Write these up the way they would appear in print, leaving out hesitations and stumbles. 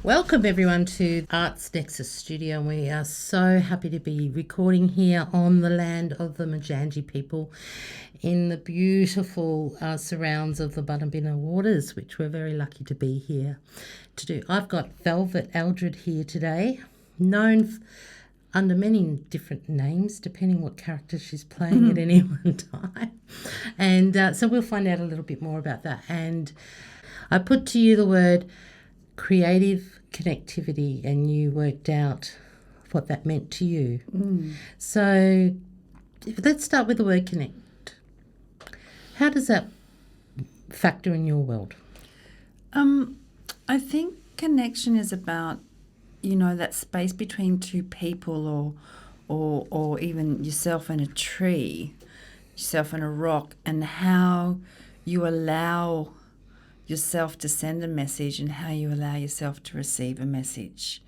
Welcome everyone to Arts Nexus Studio, and we are so happy to be recording here on the land of the Majanji people in the beautiful surrounds of the Bunnabinna waters, which we're very lucky to be here to do. I've got Velvet Eldred here today, known under many different names depending what character she's playing at any one time, and so we'll find out a little bit more about that. And I put to you the word creative connectivity, and you worked out what that meant to you. So let's start with the word connect. How does that factor in your world? I think connection is about, that space between two people or even yourself and a tree, yourself and a rock, and how you allow yourself to send a message and how you allow yourself to receive a message.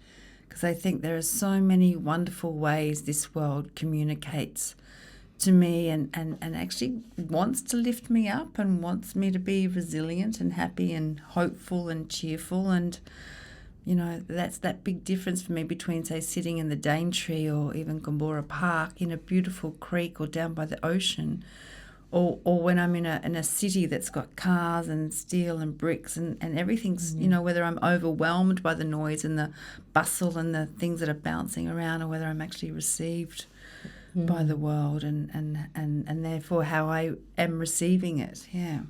Because I think there are so many wonderful ways this world communicates to me and actually wants to lift me up and wants me to be resilient and happy and hopeful and cheerful. And, that's that big difference for me between, say, sitting in the Daintree or even Gombora Park in a beautiful creek or down by the ocean, or when I'm in a city that's got cars and steel and bricks and everything's, whether I'm overwhelmed by the noise and the bustle and the things that are bouncing around, or whether I'm actually received by the world and therefore how I am receiving it. Yeah.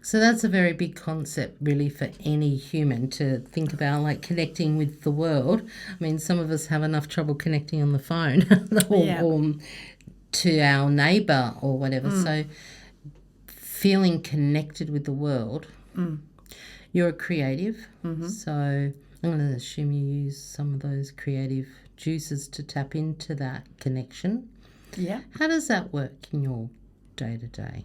So that's a very big concept really for any human to think about, like connecting with the world. I mean, some of us have enough trouble connecting on the phone or to our neighbour or whatever. So feeling connected with the world. You're a creative, so I'm going to assume you use some of those creative juices to tap into that connection. Yeah. How does that work in your day-to-day?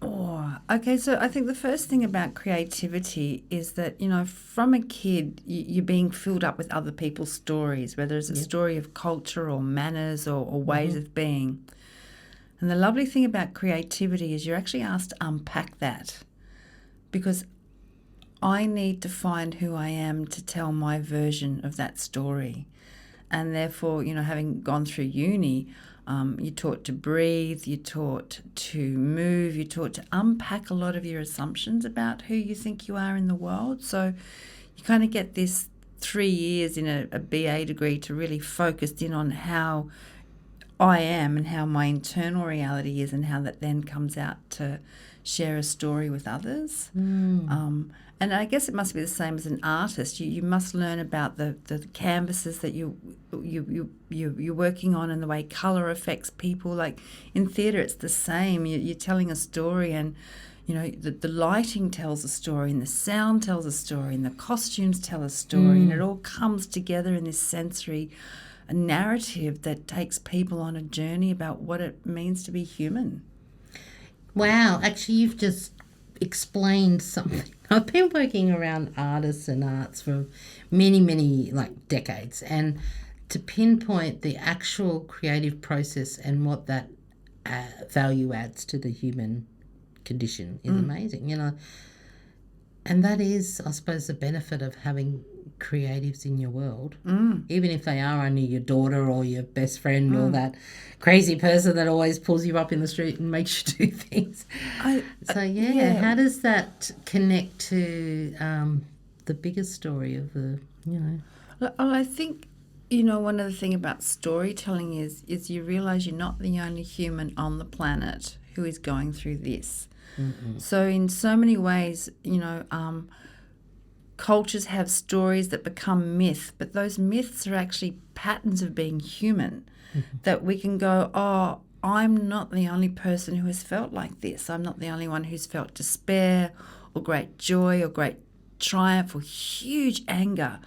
Oh, okay. So I think the first thing about creativity is that, from a kid, you're being filled up with other people's stories, whether it's a story of culture or manners or ways of being. And the lovely thing about creativity is you're actually asked to unpack that, because I need to find who I am to tell my version of that story. And therefore, having gone through uni, you're taught to breathe, you're taught to move, you're taught to unpack a lot of your assumptions about who you think you are in the world. So you kind of get this 3 years in a BA degree to really focus in on how I am and how my internal reality is, and how that then comes out to share a story with others. And I guess it must be the same as an artist. You must learn about the canvases that you're working on and the way colour affects people. Like in theatre, it's the same. You're telling a story, and the lighting tells a story, and the sound tells a story, and the costumes tell a story, and it all comes together in this sensory narrative that takes people on a journey about what it means to be human. Wow, actually you've just explained something. I've been working around artists and arts for many decades, and to pinpoint the actual creative process and what that value adds to the human condition is amazing, and that is, I suppose, the benefit of having creatives in your world, even if they are only your daughter or your best friend or that crazy person that always pulls you up in the street and makes you do things. How does that connect to the bigger story of the, Well, I think, one of the things about storytelling is you realise you're not the only human on the planet who is going through this. So in so many ways, cultures have stories that become myth, but those myths are actually patterns of being human, that we can go, oh, I'm not the only person who has felt like this. I'm not the only one who's felt despair or great joy or great triumph or huge anger.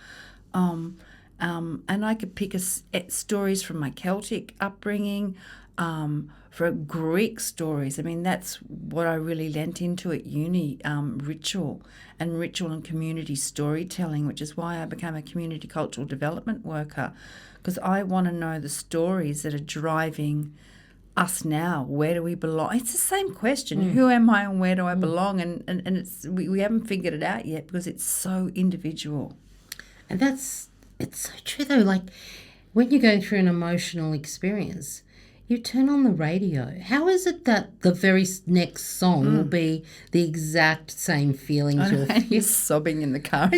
And I could pick stories from my Celtic upbringing, for Greek stories. I mean, that's what I really lent into at uni, ritual and community storytelling, which is why I became a community cultural development worker, because I want to know the stories that are driving us now, where do we belong? It's the same question. Who am I and where do I belong? And it's we haven't figured it out yet because it's so individual. And it's so true though. Like when you're going through an emotional experience, you turn on the radio. How is it that the very next song will be the exact same feelings you're You're sobbing in the car.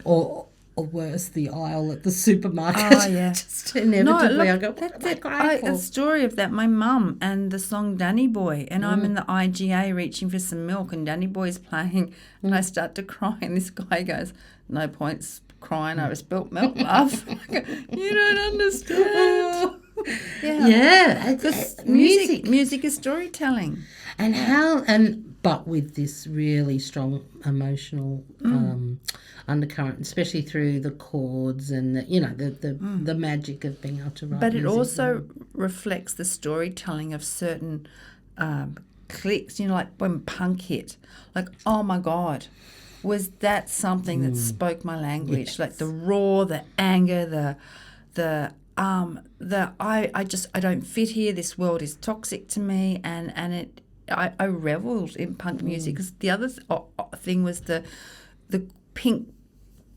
or worse, the aisle at the supermarket. Oh, yeah. Just inevitably, No, I go, what am I grateful? a story of that, my mum and the song Danny Boy, and I'm in the IGA reaching for some milk, and Danny Boy's playing, and I start to cry, and this guy goes, no points crying over spilt milk, love. I go, you don't understand. Yeah, Because music. music is storytelling. But with this really strong emotional undercurrent, especially through the chords and the magic of being able to write. But it music. also reflects the storytelling of certain clicks, like when punk hit. Like, oh my God, was that something that spoke my language? Yes. Like the raw, the anger, I don't fit here. This world is toxic to me, and I reveled in punk music because the other thing was the pink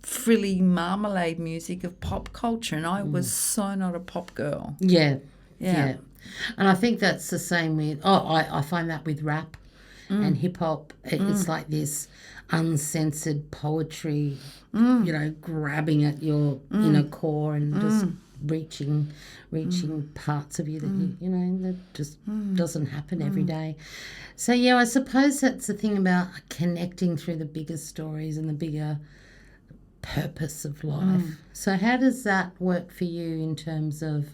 frilly marmalade music of pop culture, and I was so not a pop girl. Yeah. Yeah. And I think that's the same with, I find that with rap and hip hop. It's like this uncensored poetry, grabbing at your inner core and just reaching parts of you that that just doesn't happen every day. So yeah, I suppose that's the thing about connecting through the bigger stories and the bigger purpose of life. So how does that work for you in terms of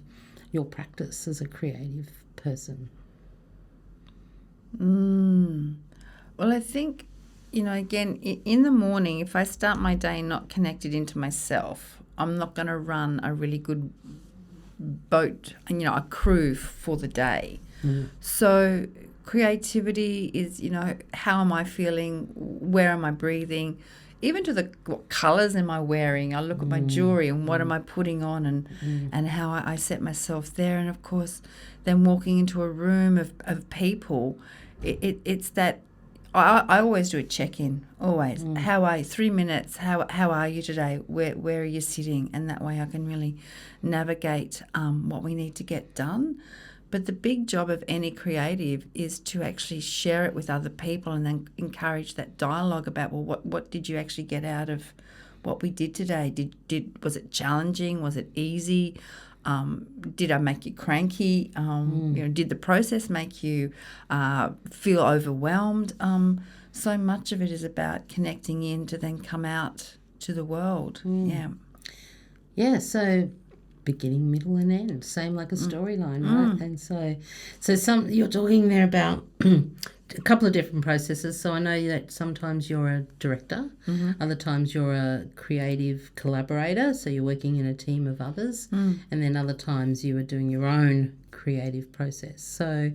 your practice as a creative person? Well, I think, again, in the morning, if I start my day not connected into myself, I'm not going to run a really good boat, a crew for the day. So creativity is, how am I feeling? Where am I breathing? Even to what colours am I wearing? I look at my jewellery and what am I putting on and how I set myself there. And, of course, then walking into a room of people, it's that I always do a check-in, always. 3 minutes, how are you today? Where are you sitting? And that way I can really navigate what we need to get done. But the big job of any creative is to actually share it with other people and then encourage that dialogue about, well, what did you actually get out of what we did today? Was it challenging? Was it easy? Did I make you cranky? Did the process make you feel overwhelmed? So much of it is about connecting in to then come out to the world. Yeah, so beginning, middle and end, same like a storyline, right? And so you're talking there about a couple of different processes. So I know that sometimes you're a director, other times you're a creative collaborator, so you're working in a team of others, and then other times you are doing your own creative process. So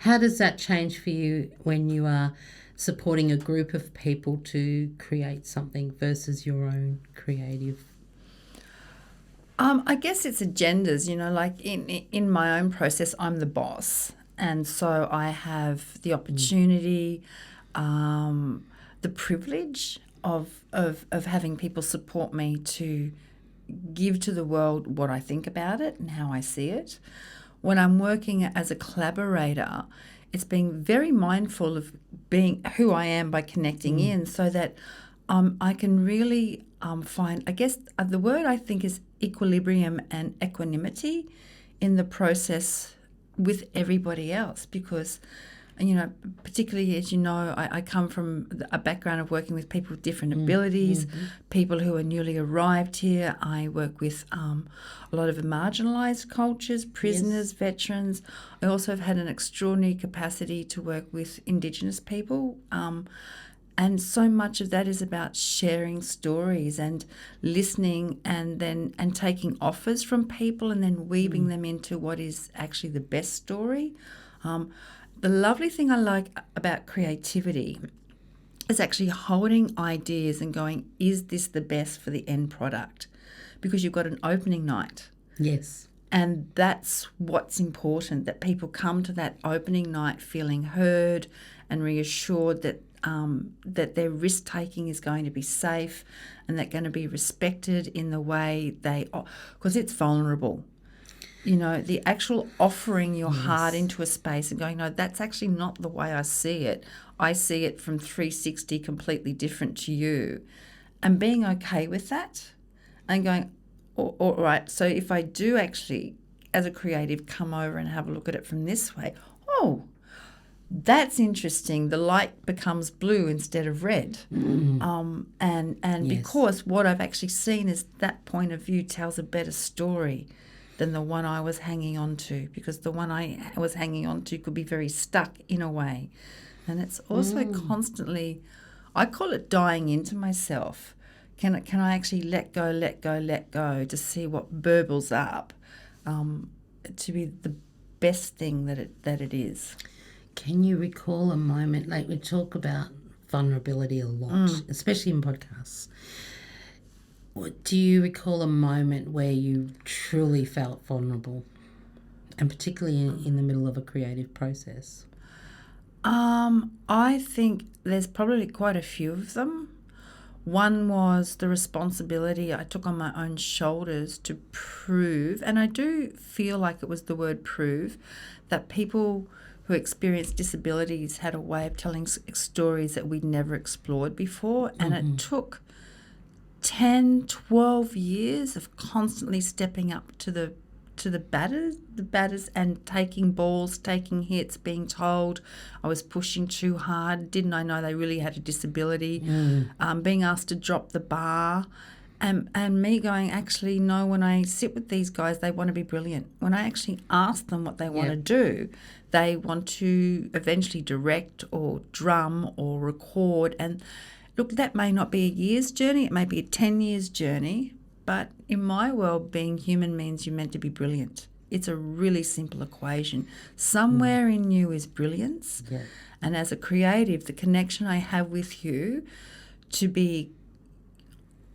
how does that change for you when you are supporting a group of people to create something versus your own creative? I guess it's agendas, like in my own process, I'm the boss. And so I have the opportunity, the privilege of having people support me to give to the world what I think about it and how I see it. When I'm working as a collaborator, it's being very mindful of being who I am by connecting in so that I can really find, I guess the word I think is equilibrium and equanimity in the process with everybody else because, particularly as I come from a background of working with people with different abilities, people who are newly arrived here. I work with a lot of marginalised cultures, prisoners, veterans. I also have had an extraordinary capacity to work with Indigenous people. And so much of that is about sharing stories and listening and taking offers from people and then weaving them into what is actually the best story. The lovely thing I like about creativity is actually holding ideas and going, is this the best for the end product? Because you've got an opening night. Yes. And that's what's important, that people come to that opening night feeling heard and reassured that that their risk-taking is going to be safe and they're going to be respected in the way they... Because it's vulnerable. You know, the actual offering your heart into a space and going, no, that's actually not the way I see it. I see it from 360 completely different to you. And being okay with that and going, all right, so if I do actually, as a creative, come over and have a look at it from this way, oh, that's interesting. The light becomes blue instead of red. And because what I've actually seen is that point of view tells a better story than the one I was hanging on to, because the one I was hanging on to could be very stuck in a way. And it's also constantly, I call it dying into myself. Can I actually let go to see what burbles up to be the best thing that it is. Can you recall a moment, like we talk about vulnerability a lot, especially in podcasts. Do you recall a moment where you truly felt vulnerable, and particularly in the middle of a creative process? I think there's probably quite a few of them. One was the responsibility I took on my own shoulders to prove, and I do feel like it was the word prove, that people who experienced disabilities had a way of telling stories that we'd never explored before. And it took 10, 12 years of constantly stepping up to the batters and taking balls, taking hits, being told I was pushing too hard. Didn't I know they really had a disability? Being asked to drop the bar. And me going, actually, no, when I sit with these guys, they want to be brilliant. When I actually ask them what they want to do, they want to eventually direct or drum or record. And look, that may not be a year's journey. It may be a 10 years journey. But in my world, being human means you're meant to be brilliant. It's a really simple equation. Somewhere in you is brilliance. Yeah. And as a creative, the connection I have with you to be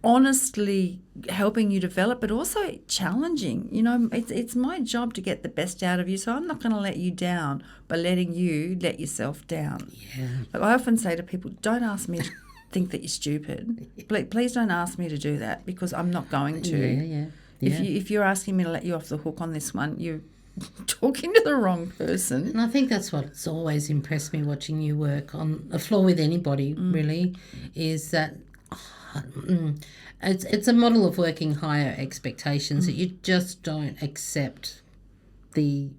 honestly helping you develop, but also challenging. You know, it's my job to get the best out of you, so I'm not going to let you down by letting you let yourself down. Yeah. Like I often say to people, don't ask me to think that you're stupid. Please don't ask me to do that, because I'm not going to. Yeah. If you're asking me to let you off the hook on this one, you're talking to the wrong person. And I think that's what's always impressed me watching you work on the floor with anybody, really, is that it's a model of working higher expectations, that you just don't accept the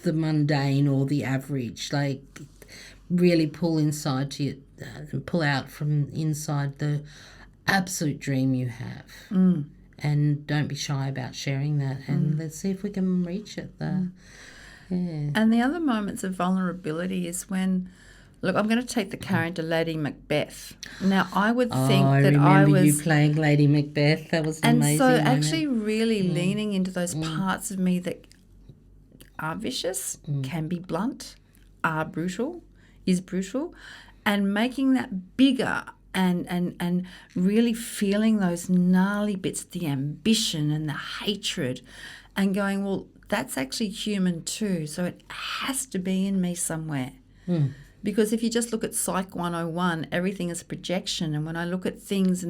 mundane or the average. Like, really pull inside to you, pull out from inside the absolute dream you have, and don't be shy about sharing that. And let's see if we can reach it. And the other moments of vulnerability is when, look, I'm going to take the character Lady Macbeth. Now, I would think that I remember was you playing Lady Macbeth. That was an amazing so moment. actually really leaning into those parts of me that are vicious, can be blunt, is brutal, and making that bigger and really feeling those gnarly bits, the ambition and the hatred, and going, well, that's actually human too, so it has to be in me somewhere. Because if you just look at Psych 101, everything is a projection, and when I look at things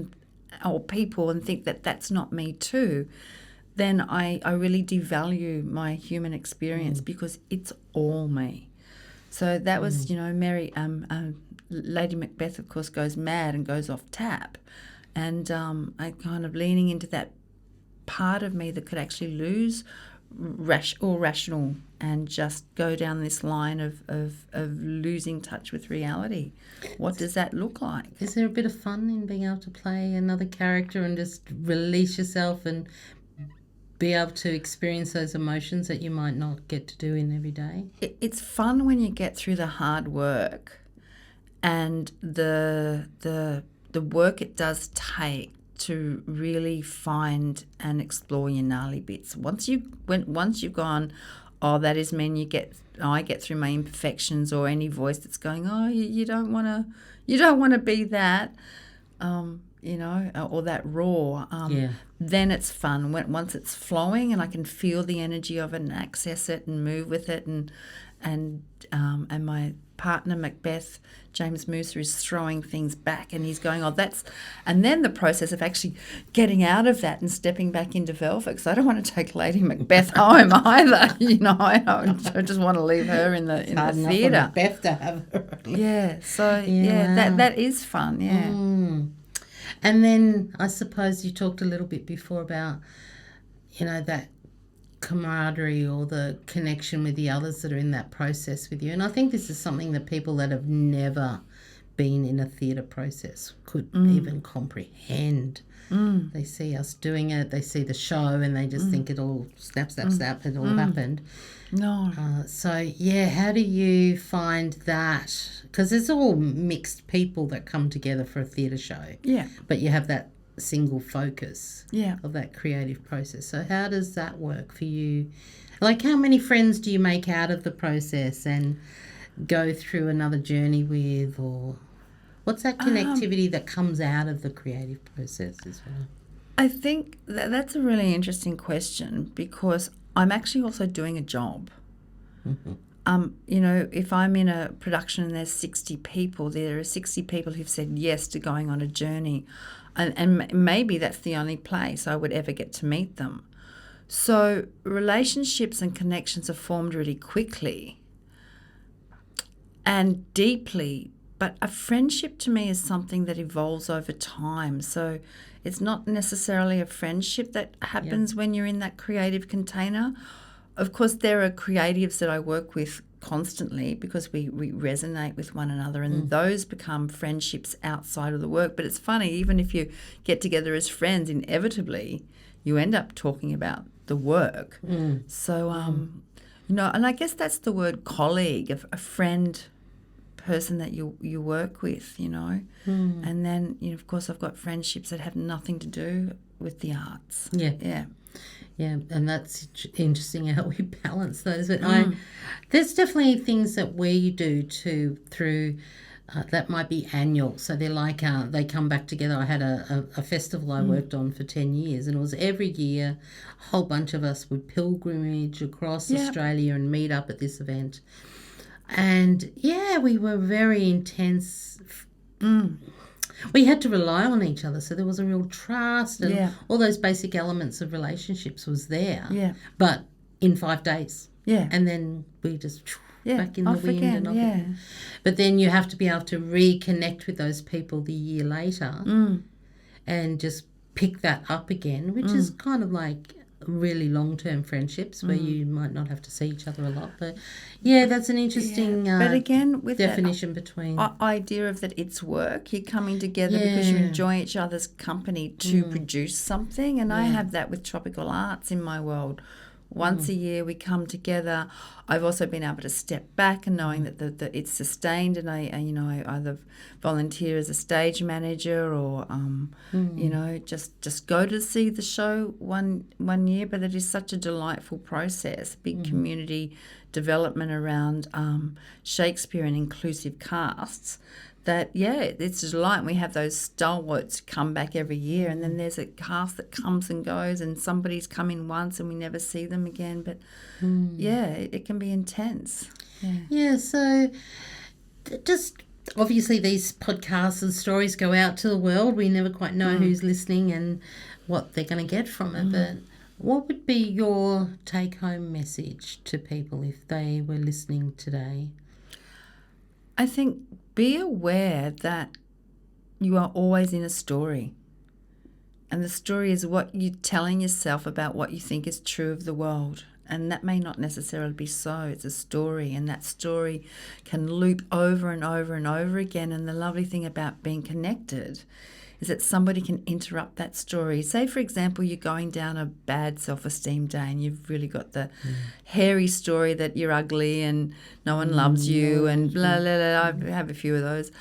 or people and think that that's not me too, then I really devalue my human experience, because it's all me. So that was, Lady Macbeth, of course, goes mad and goes off tap. And I kind of leaning into that part of me that could actually lose rational and just go down this line of losing touch with reality. What does that look like? Is there a bit of fun in being able to play another character and just release yourself and be able to experience those emotions that you might not get to do in every day? It's fun when you get through the hard work and the work it does take to really find and explore your gnarly bits. Once you've gone, oh, that is mean, I get through my imperfections, or any voice that's going, oh, you don't want to be that. or that raw, then it's fun. Once it's flowing and I can feel the energy of it and access it and move with it, and my partner Macbeth, James Mooser, is throwing things back and he's going, and then the process of actually getting out of that and stepping back into Velvet, because I don't want to take Lady Macbeth home either. I just want to leave her in the theatre. Macbeth to have her. Yeah, so that is fun. Yeah. And then I suppose you talked a little bit before about, that camaraderie or the connection with the others that are in that process with you. And I think this is something that people that have never been in a theatre process could even comprehend. They see us doing it, they see the show, and they just think it all snap, it all happened. No. How do you find that? Because it's all mixed people that come together for a theatre show. Yeah. But you have that single focus Yeah. of that creative process. So how does that work for you? Like, how many friends do you make out of the process and go through another journey with, or what's that connectivity that comes out of the creative process as well? I think that's a really interesting question, because I'm actually also doing a job. If I'm in a production and there's 60 people, there are 60 people who've said yes to going on a journey. And maybe that's the only place I would ever get to meet them. So relationships and connections are formed really quickly and deeply. But a friendship to me is something that evolves over time. So it's not necessarily a friendship that happens when you're in that creative container. Of course, there are creatives that I work with constantly because we resonate with one another, and those become friendships outside of the work. But it's funny, even if you get together as friends, inevitably you end up talking about the work. So, and I guess that's the word colleague, a friend, person that you work with, and then of course I've got friendships that have nothing to do with the arts. And that's interesting how we balance those. But there's definitely things that we do through that might be annual. So they're like they come back together. I had a festival I worked on for 10 years, and it was every year a whole bunch of us would pilgrimage across Australia and meet up at this event. And we were very intense. We had to rely on each other, so there was a real trust, and all those basic elements of relationships was there. But in 5 days. And then we just back in the wind again, and off again. But then you have to be able to reconnect with those people the year later and just pick that up again, which is kind of like really long-term friendships where you might not have to see each other a lot. But that's an interesting but again, with definition between idea of that it's work, you're coming together because you enjoy each other's company to produce something. And I have that with tropical arts in my world. Once a year we come together. I've also been able to step back and knowing that it's sustained, and I either volunteer as a stage manager or just go to see the show one year. But it is such a delightful process, big community development around Shakespeare and inclusive casts. That it's a delight. And we have those stalwarts come back every year, and then there's a cast that comes and goes, and somebody's come in once and we never see them again. But it can be intense. So just obviously these podcasts and stories go out to the world. We never quite know who's listening and what they're going to get from it. But what would be your take-home message to people if they were listening today? I think be aware that you are always in a story. And the story is what you're telling yourself about what you think is true of the world. And that may not necessarily be so. It's a story, and that story can loop over and over and over again. And the lovely thing about being connected is that somebody can interrupt that story. Say, for example, you're going down a bad self-esteem day and you've really got the hairy story that you're ugly and no one loves you and blah, blah, blah. I have a few of those.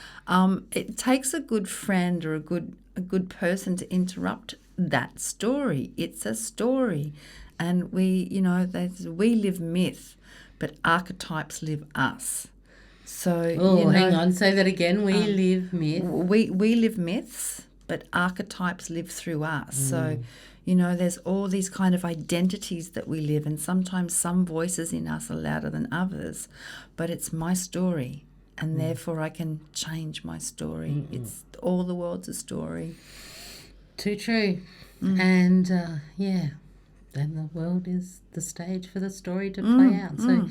It takes a good friend or a good person to interrupt that story. It's a story. And we live myth, but archetypes live us. So hang on, say that again. We live myth. We live myths, but archetypes live through us. So, you know, there's all these kind of identities that we live, and sometimes some voices in us are louder than others, but it's my story, and therefore I can change my story. It's all the world's a story. Too true. And then the world is the stage for the story to play out. So,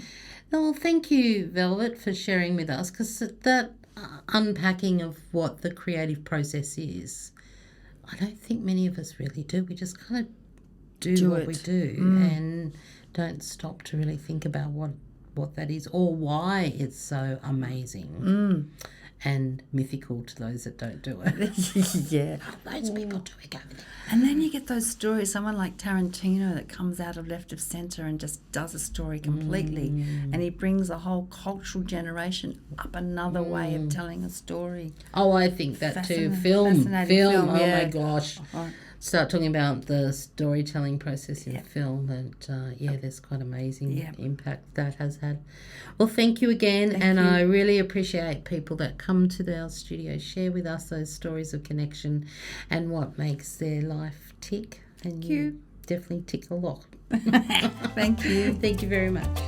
well, thank you, Velvet, for sharing with us, because that unpacking of what the creative process is, I don't think many of us really do. We just kind of do what we do and don't stop to really think about what that is or why it's so amazing and mythical to those that don't do it. Yeah. Those people do it over there. And then you get those stories, someone like Tarantino that comes out of left of centre and just does a story completely, and he brings a whole cultural generation up another way of telling a story. Oh, I think that too. Film. Oh my gosh. Start talking about the storytelling process in film, and there's quite amazing impact that has had. Well, thank you again, and I really appreciate people that come to our studio, share with us those stories of connection and what makes their life tick. And you definitely tick a lot. Thank you. Thank you very much.